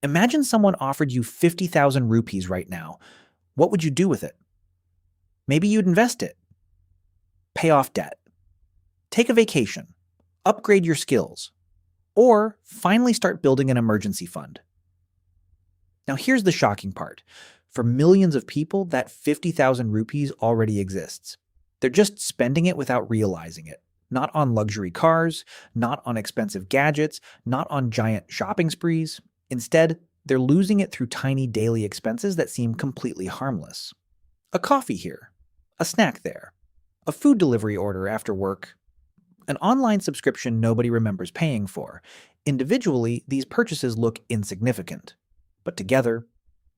Imagine someone offered you 50,000 rupees right now. What would you do with it? Maybe you'd invest it, pay off debt, take a vacation, upgrade your skills, or finally start building an emergency fund. Now, here's the shocking part. For millions of people, that 50,000 rupees already exists. They're just spending it without realizing it. Not on luxury cars, not on expensive gadgets, not on giant shopping sprees. Instead, they're losing it through tiny daily expenses that seem completely harmless. A coffee here, a snack there, a food delivery order after work, an online subscription nobody remembers paying for. Individually, these purchases look insignificant. But together,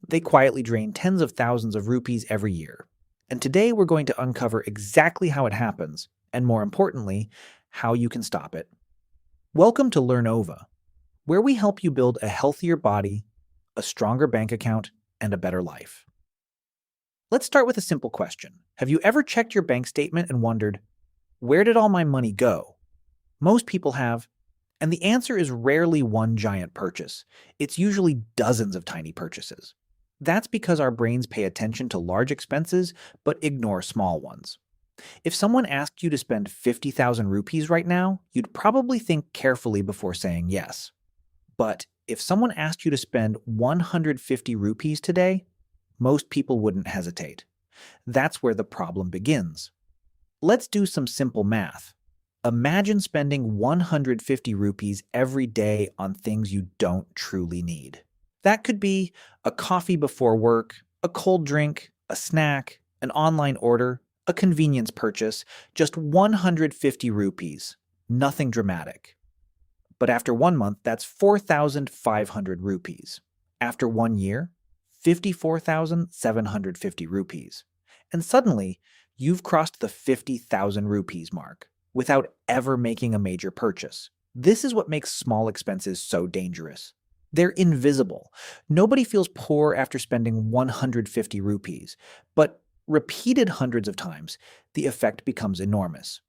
they quietly drain tens of thousands of rupees every year. And today we're going to uncover exactly how it happens, and more importantly, how you can stop it. Welcome to Learnova, where we help you build a healthier body, a stronger bank account, and a better life. Let's start with a simple question. Have you ever checked your bank statement and wondered, where did all my money go? Most people have, and the answer is rarely one giant purchase. It's usually dozens of tiny purchases. That's because our brains pay attention to large expenses but ignore small ones. If someone asked you to spend 50,000 rupees right now, you'd probably think carefully before saying yes. But if someone asked you to spend 150 rupees today, most people wouldn't hesitate. That's where the problem begins. Let's do some simple math. Imagine spending 150 rupees every day on things you don't truly need. That could be a coffee before work, a cold drink, a snack, an online order, a convenience purchase, just 150 rupees. Nothing dramatic. But after 1 month, that's 4,500 rupees. After 1 year, 54,750 rupees. And suddenly, you've crossed the 50,000 rupees mark without ever making a major purchase. This is what makes small expenses so dangerous. They're invisible. Nobody feels poor after spending 150 rupees, but repeated hundreds of times, the effect becomes enormous.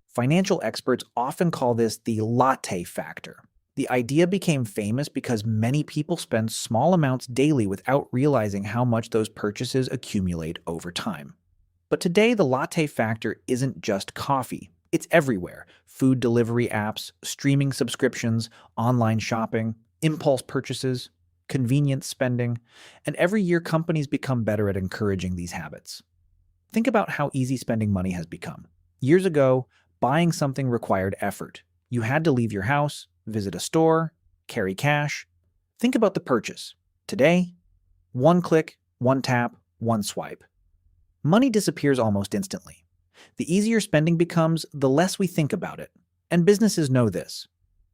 Financial experts often call this the latte factor. The idea became famous because many people spend small amounts daily without realizing how much those purchases accumulate over time. But today, the latte factor isn't just coffee. It's everywhere. Food delivery apps, streaming subscriptions, online shopping, impulse purchases, convenience spending, and every year companies become better at encouraging these habits. Think about how easy spending money has become. Years ago, buying something required effort. You had to leave your house, visit a store, carry cash. Think about the purchase. Today, one click, one tap, one swipe. Money disappears almost instantly. The easier spending becomes, the less we think about it. And businesses know this.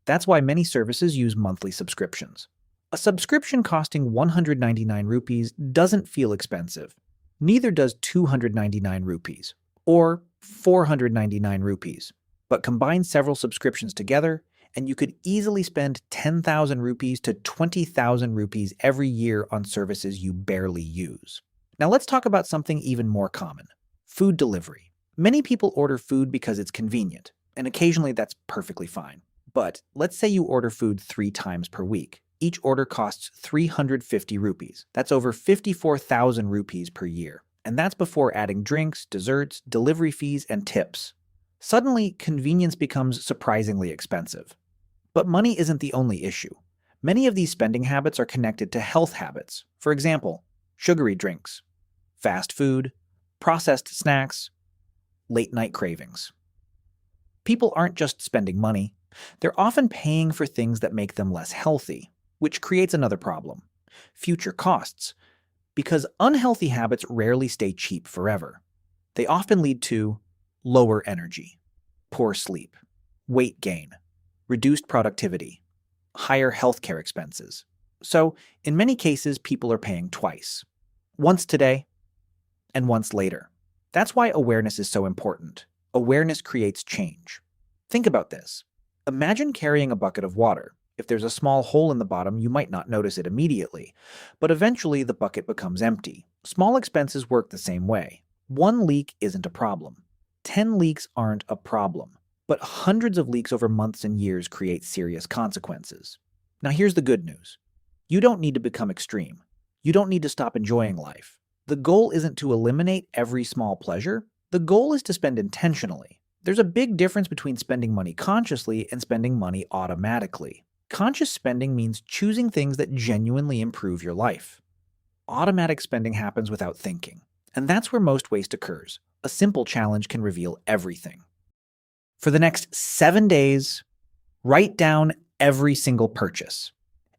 That's why many services use monthly subscriptions. A subscription costing 199 rupees doesn't feel expensive. Neither does 299 rupees or 499 rupees. But combine several subscriptions together, and you could easily spend 10,000 rupees to 20,000 rupees every year on services you barely use. Now let's talk about something even more common. Food delivery. Many people order food because it's convenient, and occasionally that's perfectly fine. But let's say you order food 3 times per week. Each order costs 350 rupees. That's over 54,000 rupees per year. And that's before adding drinks, desserts, delivery fees, and tips. Suddenly, convenience becomes surprisingly expensive. But money isn't the only issue. Many of these spending habits are connected to health habits. For example, sugary drinks, fast food, processed snacks, late-night cravings. People aren't just spending money. They're often paying for things that make them less healthy, which creates another problem: future costs. Because unhealthy habits rarely stay cheap forever. They often lead to lower energy, poor sleep, weight gain, reduced productivity, higher healthcare expenses. So, in many cases, people are paying twice. Once today, and once later. That's why awareness is so important. Awareness creates change. Think about this. Imagine carrying a bucket of water. If there's a small hole in the bottom, you might not notice it immediately, but eventually the bucket becomes empty. Small expenses work the same way. 1 leak isn't a problem. 10 leaks aren't a problem. But hundreds of leaks over months and years create serious consequences. Now here's the good news. You don't need to become extreme. You don't need to stop enjoying life. The goal isn't to eliminate every small pleasure. The goal is to spend intentionally. There's a big difference between spending money consciously and spending money automatically. Conscious spending means choosing things that genuinely improve your life. Automatic spending happens without thinking, and that's where most waste occurs. A simple challenge can reveal everything. For the next 7 days, write down every single purchase,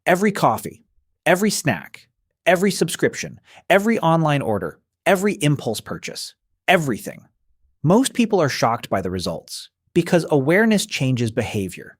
every coffee, every snack, every subscription, every online order, every impulse purchase, everything. Most people are shocked by the results because awareness changes behavior.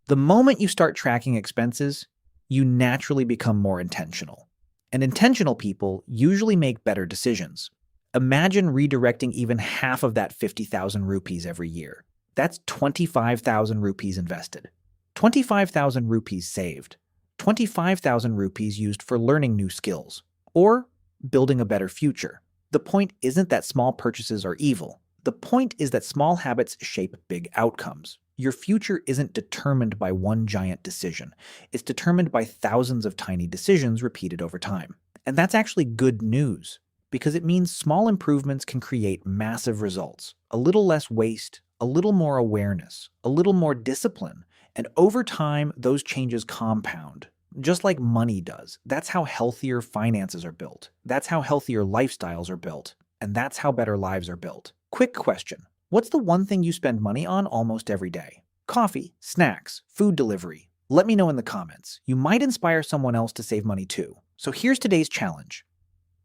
The moment you start tracking expenses, you naturally become more intentional. And intentional people usually make better decisions. Imagine redirecting even half of that 50,000 rupees every year. That's 25,000 rupees invested. 25,000 rupees saved. 25,000 rupees used for learning new skills or building a better future. The point isn't that small purchases are evil. The point is that small habits shape big outcomes. Your future isn't determined by one giant decision. It's determined by thousands of tiny decisions repeated over time. And that's actually good news, because it means small improvements can create massive results. A little less waste, a little more awareness, a little more discipline, and over time, those changes compound, just like money does. That's how healthier finances are built. That's how healthier lifestyles are built. And that's how better lives are built. Quick question. What's the one thing you spend money on almost every day? Coffee, snacks, food delivery. Let me know in the comments. You might inspire someone else to save money too. So here's today's challenge.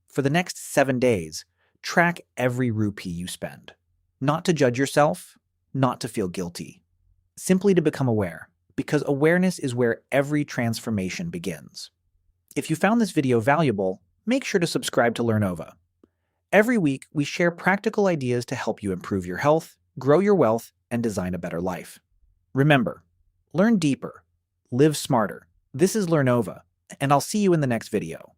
For the next 7 days, track every rupee you spend. Not to judge yourself, not to feel guilty. Simply to become aware, because awareness is where every transformation begins. If you found this video valuable, make sure to subscribe to Learnova. Every week, we share practical ideas to help you improve your health, grow your wealth, and design a better life. Remember, learn deeper, live smarter. This is Learnova, and I'll see you in the next video.